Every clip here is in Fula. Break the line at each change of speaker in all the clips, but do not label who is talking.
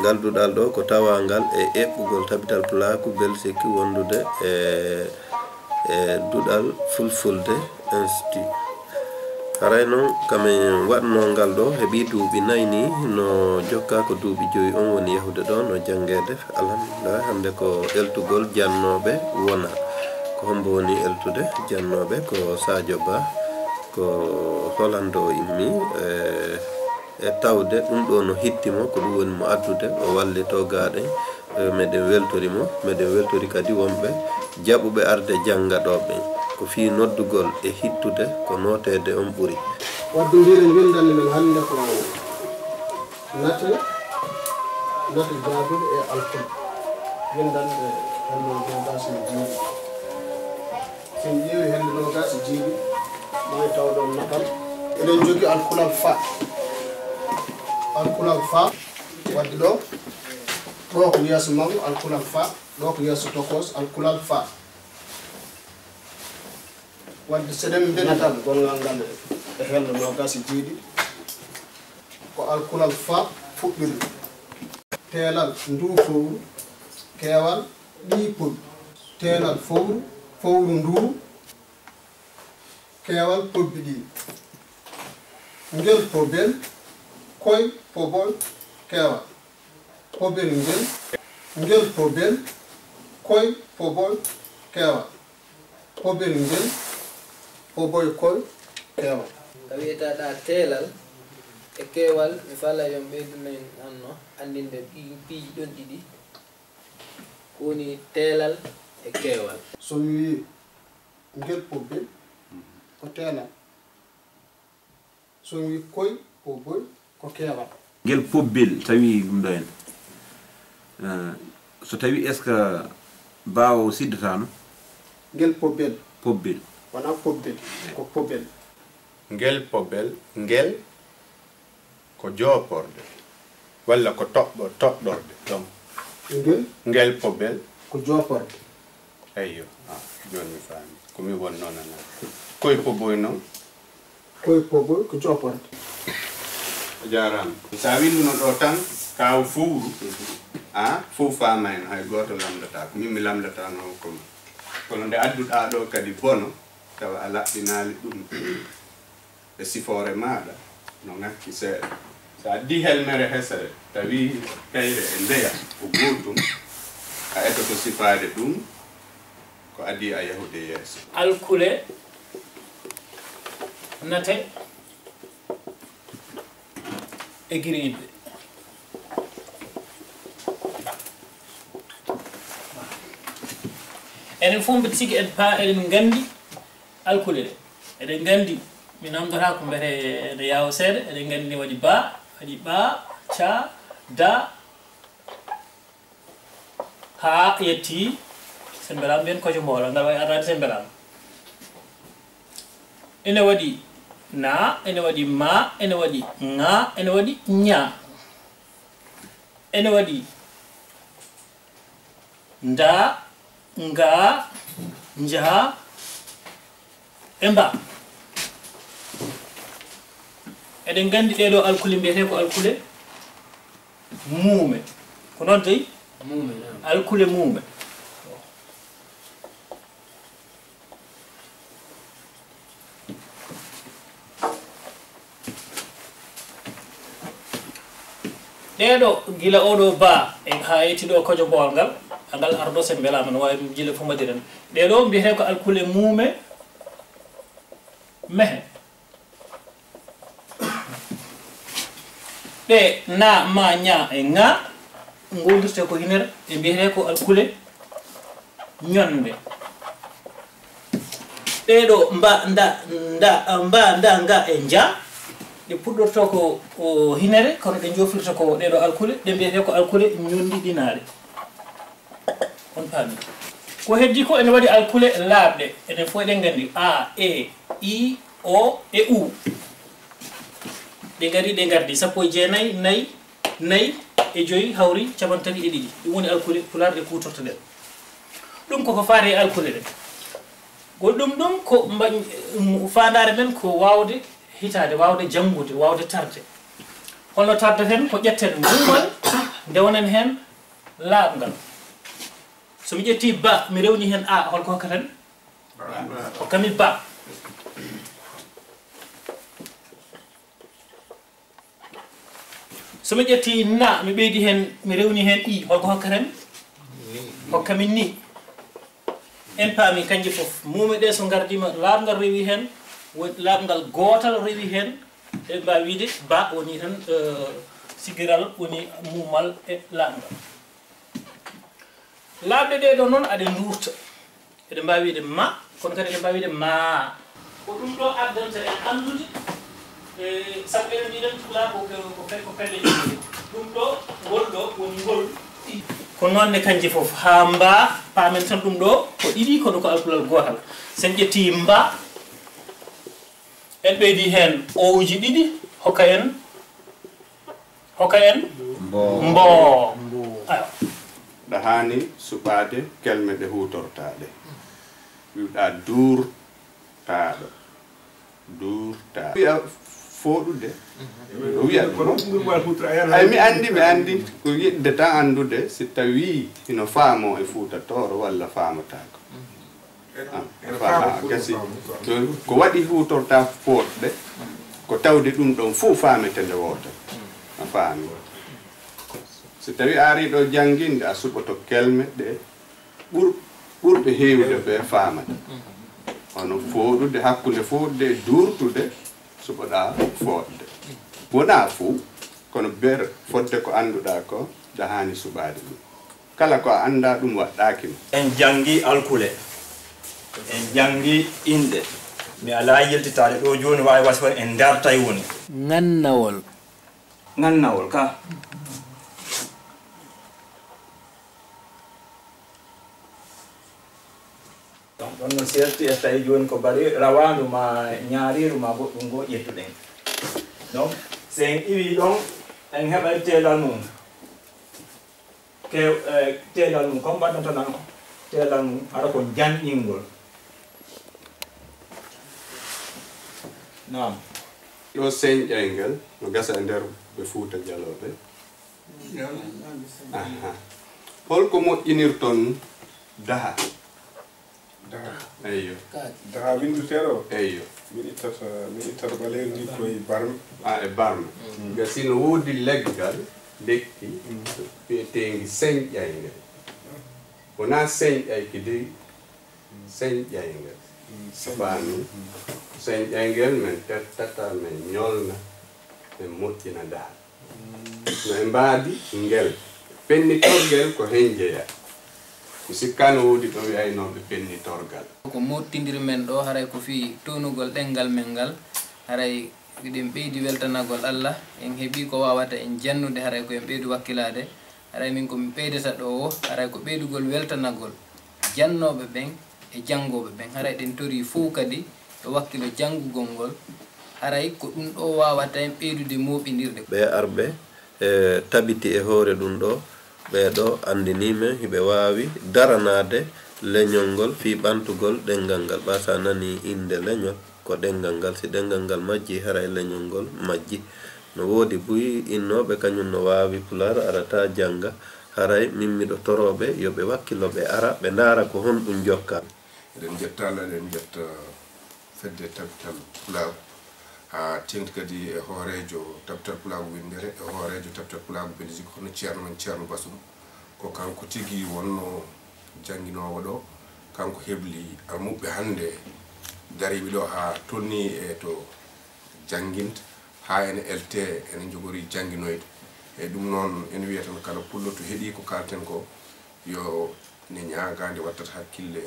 ngal dudal do ko tawangal e ebbugol tabital pulaku belseki wondude dudal fulfulde institut haray non kamen wadno ngal do hebi duubi nayni no jokka ko duubi joyi on woni yahude do no jangede alhamdulillah hande ko eltugol jannobe wona ko hombo woni eltude jannobe ko Sadio Ba ko Holando immi e tawde dum do no hittimo ko dum woni mo addude o wallito gaade meden weltori kadi wonbe jabube arde jangadobe ko fi noddugol e hittude ko notede on buri
waddundire windande men hande ko nate jaadude e alkol windande hande no gasi jibi sen jeewi hande no gasi jibi may tawdo natal eden jogi alkulal fa waddi do ko yeso mangu alkulal fa do ko yeso tokos alkulal fa wadde sedem benatal gongal ngal e helde no gasi jiidi ko alkulal fa fubbiri telal ndu fowru kewal dipul telal fowru ndu kewal pobbidi ngel pobel koy pobol kewal pobel ngel pobel koy pobol kewal pobel ngel poboy koy kewal
kawita da telal e kewal mi fala yom beduna anno andinde piiji don didi koni telal e kewal
so wi ngel pobel ko telal so wi koy poboy ko kewal
ngel pobel tawi dum do en so tawi est ce que baawo siddatano
ngel pobel wana pobel ko pobel
ngel pobel ngel ko joporde walla ko toɓɗorde donc ngel pobel
ko joporde
eyyo joni mi faami komi won noon ana koye poboy noon
koye poboy ko joporde
jarama sa winduno ɗo tan kaw fowru fof faama en hay goto lamdata ko min mi lamdata noon kono nde adduɗa ɗo kadi bono tawa a laɓɓinali ɗum e sifoore maɗa no ngakki seeɗa sa addi helmere hesere tawi kayre e ndeya ko gotum a etoto sifade ɗum ko adi a yahude yeeso
alkule nate e giriɓe enen fof mbeɗa sigi eɗen gandi alkule ɗe eɗen gandi mi namdata ko mbete ene yawa seeɗa eɗen gandi ne waɗi ba waɗi ɓa ca da ha yetti sen mbeɗama mbiyen kojo mbola ngal wawi arrade sen mbeɗama ene waɗi na ene waɗi ma ene waɗi ŋa ene waɗi ña ene waɗi nda nga nja e mba eɗen gandi ɗeɗo alkule mbiyete ko alkule muume ko noon tawi alkule muume ɗeɗo gila oɗo ba e ha yetti ɗo kojo mbowal ngal angal ardo sen belama no wawi ɗum jile fo madiren ɗeɗo mbiyete ko alkule muume mehe ɗe na ma ña e ŋa gondirte ko hinere ɓe mbiyete ko alkule ñonde ɗeɗo mba nda nga e nja ɗe puɗɗorto ko hinere kono ɗe jofirta ko ɗeɗo alkule ɗe mbiyete ko alkule ñondiɗinare on paami ko heddi ko ene waɗi alkule laaɓɗe enen fof eɗen gandi a e i o e u ɗe gari ɗe gardi sappo e jeenayyi nayyi e joyi hawri capantati e ɗiɗi ɗum woni alkule pulaar ɗe kutorto ɗen ɗum koko faati e alkule ɗe goɗɗum ɗum ko fandare men ko wawde hitade wawde janggude wawde tarde holno tardeten ko ƴetten nde wonen hen laaɓngal somi ƴetti ba mi rewni hen a holko hokkatan hokkami ba somi ƴetti na mi ɓeydi hen mi rewni hen i holko hokkatan hokkami ni en paami kanji fof mume ɗe so gardima laaɓngal rewi hen laaɓngal gootal rewi hen e mbawi wiide ba woni tan sigiral woni mumal e laaɓngal laaɓɗe ɗe ɗo noon aɗe durta eɗe mbawi wiide ma kono kadi eɗe mbawi wiide ma ko ɗum ɗo addanta en andude sabu eɗen mbiɗen tula ko pelle jiɗi ɗum ɗo ngol ɗo woni ngol ko noonne kanji fof ha mba paamen tan ɗum ɗo ko ɗiɗi kono ko alkulal gotal sen ƴetti mba en ɓeydi hen owuji ɗiɗi hokka en mbo ayo
ɗa hani suɓade kelme ɗe hutortaɗe wiwɗa durtaɗo wiya foɗude o wiya ay mi andi ko yiɗde tan andude si tawi ino faamo e fuutatoro walla faamotako gasi ko waɗi hutorta foɗɗe ko tawde ɗum ɗon fof faametende woto a faami si tawi ari ɗo janginde a suɓoto kelme ɗe ɓurɓe heewde ɓe faamata hono fooɗude hakkunde fooɗude e durtude suɓoɗa fooɗde wona fuu kono ber fodde ko annduɗa ko da hani suɓade ɗum kala ko a annda ɗum waɗɗakima
en jangi alkule en jangi inde mi ala yeltitade ɗo joni wawi wasi won en dartay woni ngannawol ka ɗon no serti e tawi joni ko bari rawandu ma ñaariru ma goɗɗum go ƴettuɗen donc so en iwi ɗon en heɓay teelal mum teelal mum comme mbaɗnatanan teelal mum haɗa ko janƴingol nam
ɗo señƴayngel no gasa e nder ɓe Fuuta Jalooɓe holko moƴƴinirton daha eyyo
daha winduteɗo
eyyo
min ittata ɓaleeri ndi koye barme
e barme gasi no woodi leggal lekki wiyetengi señƴayngel wona señƴayki dey señƴayngel faami señƴayngel men tettata men ñolna men moƴƴina daha no e mbaadi ngel pennitorgel ko hen jeeya ko sikkano woodi ɗo wiyaynoɓe pennitorgal
ko mottidiri men ɗo haray ko fi tonugol ɗengal men ngal haray eɗen ɓeydi weltanagol Allah en heeɓi ko wawata en jannude haray ko en ɓeydu wakkilade haray min komi ɓeydata ɗo o haray ko ɓeydugol weltanagol jannoɓe ɓen e jangoɓe ɓen haray ɗen tori fof kadi e wakkilo jangugol ngol haray ko ɗum ɗo wawata en ɓeydude moɓidirde
ɓe arɓe tabiti e hoore ɗum ɗo ɓeɗo andinime hiɓe wawi daranade leñol ngol fi ɓantugol ɗengal ngal ɓasa nani inde leñol ko ɗengal ngal si ɗengal ngal majji haray leñol ngol majji no woodi buyi innoɓe kañum no wawi pular arata janga haray min miɗo toroɓe yoɓe wakkilo ɓe ara ɓe ndaara ko honɗum jokka
eɗen jetta Allah eɗen jetta fedde tabital pulago ha tengti kadi e hoorejo tabital pulago windere e hoorejo tabital pulago Belgique hono ceerno men ceerno Basum ko kanko tigi wonno jangguinowo ɗo kanko hebli almuɓɓe hande dariɓe ɗo ha tonni e to janguinta ha ene elte ene jogori janguinoyde e ɗum noon ene wiya tan kala pullo to heeɗi ko kalten ko yo ne ñaagade wattata hakkille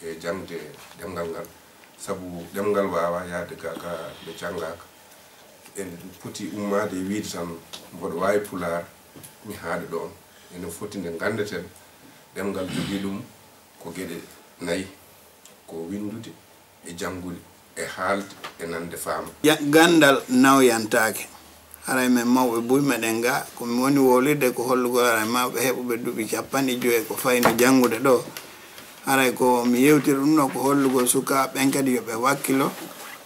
e jangde ɗemgal ngal sabu ɗemgal wawa yaade ga ɓe jangaka en foti ummade e wiide tan mboɗo wawi pular mi haade ɗon ene foti nde gandeten ɗemgal jogui ɗum ko gueɗe nayyi ko windude e jangude e haalde e nande faama
gandal nawyantake haray men mawɓe buy meɗen ga komi woni wolirde ko hollugol haray mawɓe heɓuɓe duuɓi 50 ko fayno jangude ɗo haray ko mi yewtiri ɗum ɗo ko hollugol sukaɓen kadi yoɓe wakkilo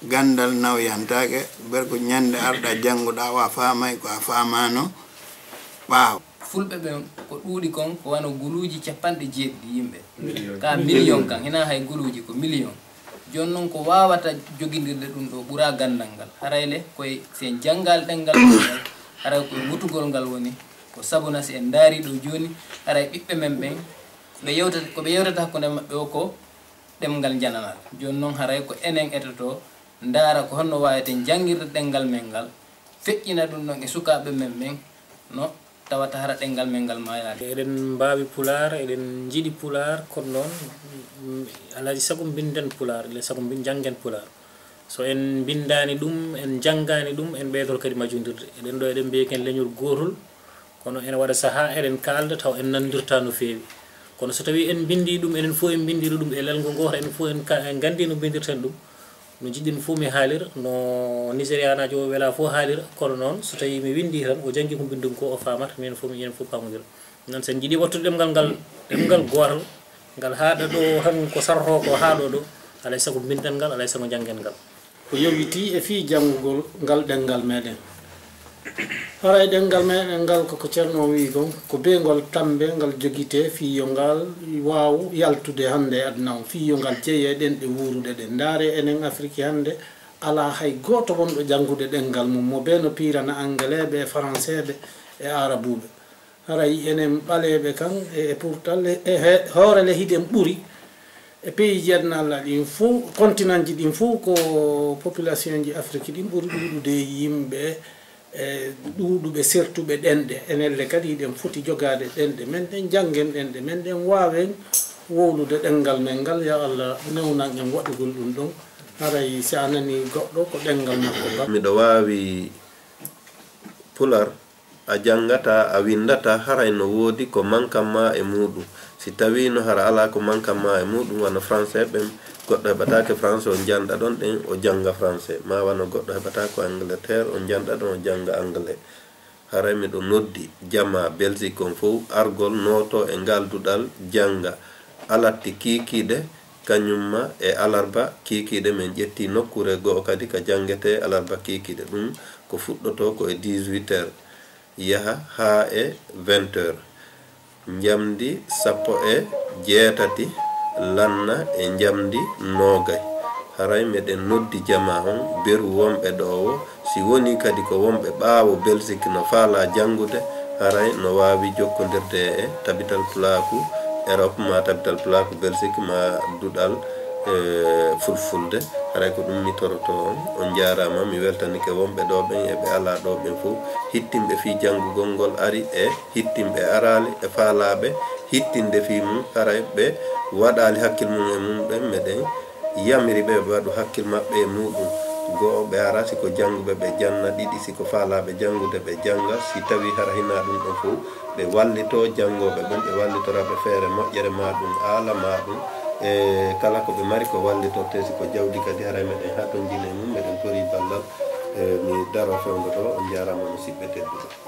gandal nawyantake ber ko ñande arɗa janguɗa wa famay ko a famano ɓaaw
fulɓe ɓe ko ɗuuɗi kon ko wano guluuji 90 yimɓe ka million kan hina hay guluuji ko million joni noon ko wawata joguidirde ɗum ɗo ɓuura gandal ngal harayle koye sen janggal ɗengal ngal haray koye wutugol ngal woni ko sabuna si en daari ɗo joni haray ɓiɓɓe men ɓen koɓe yewtata hakkude maɓɓe o ko ɗemgal jananal joni noon haray ko enen etoto ndaara ko honno waweten jangirde ɗengal men ngal feƴƴina ɗum ɗon e sukaɓe men ɓen no tawata hara ɗengal men ngal ma yaade
eɗen mbawi pular eɗen jiiɗi pular kono noon alaji sago binden pular ele sago janggen pular so en bindani ɗum en janggani ɗum en ɓeydor kadi majjodirde eɗen ɗo eɗen mbiye ken leñol gotol kono ene waɗa saaha eɗen kalda taw en nandirta no fewi kono so tawi en bindi ɗum enen fof en bindiri ɗum e lelgo goto enen fof en gandi no bindirten ɗum no jiɗɗin fof mi haalira no nigérianajo o wela fof haalira kono noon so tawi mi windi tan o jangi ko bindum ko o famata min fof mi enen fof pamodira noon sen jiiɗi wattude ɗemgal ngal ɗemgal gotal ngal haaɗa ɗo tan ko sarto ko haaɗo ɗo alay sago bindan ngal alay sago janggen ngal
ko yowiti e fi janngugol ngal ɗengal meɗen haray ɗengal meɗen ngal koko ceerno wi gon ko beygol tambe ngal joguite fiyo ngal waw yaltude hande aduna o fiyo ngal jeeye ɗen ɗe wuruɗe ɗe ndaare enen Afrique hande ala hay goto wonɗo janngude ɗengal mum mo be no pirana anglais ɓe français ɓe e arabuɓe haray enen ɓaleɓe kan e pourtant e hoorele hiɗen ɓuuri e pays ji aduna ɗin fof continent ji ɗin fof ko population ji Afrique ɗin ɓuuri ɗuɗude yimɓe e ɗuɗuɓe sertuɓe ɗenɗe enelle kadi ɗen foti jogade ɗenɗe men ɗen janggen ɗenɗe men ɗen wawen wowlude ɗengal men ngal ya Allah newnan en waɗugol ɗum ɗon haray si a nani goɗɗo ko ɗengal makko ba
miɗo wawi pular a jangata a windata haray no woodi ko mankamma e muɗum si tawi no hara ala ko mankamma e muɗum wano français ɓen goɗɗo heɓatake français o janɗa ɗon ɗen o janga français ma wano goɗɗo heɓata ko angleterre o janɗa ɗon o janga anglais haray miɗo noddi jama belgique on fof argol noto e ngalduɗal janga alatti kikiɗe kañumma e alarba kikiɗe min ƴetti nokkure goo kadi ka jangete alarba kikiɗe ɗum ko fuɗɗoto ko e 18 heures yaha ha e 20 heures jamdi 18 lanna e jamdi 20 haray meɗen noddi jama on beru wonɓe ɗowo si woni kadi ko wonɓe ɓaawo belgique no faala jangude haray no wawi jokkodirde e tabital pulaku Europe ma tabital pulaku belgique ma duɗal fulfulde haray ko ɗum mi toroto on jarama mi weltanike wonɓe ɗo ɓen eɓe ala ɗo ɓen fof hittimɓe fi jangugol ngol ari e hittimɓe arali e faalaɓe hittinde fi mum haray ɓe waɗali hakkil mum e mum ɓen meɗen yamiri ɓe ɓe waɗu hakkil maɓɓe e muɗum goo ɓe ara siko janguɓe ɓe janna ɗiɗi siko faalaɓe jangude ɓe janga si tawi hara hina ɗum ɗon fof ɓe wallito jangoɓe ɓen ɓe wallitoraɓe feere moƴƴere ma ɗum aala ma ɗum e kala ko ɓe mari ko wallitorte siko jawdi kadi haray meɗen ha ton jine mum meɗen tori ballal mi daro fewdo ɗo on jarama musidɓe tedduɓe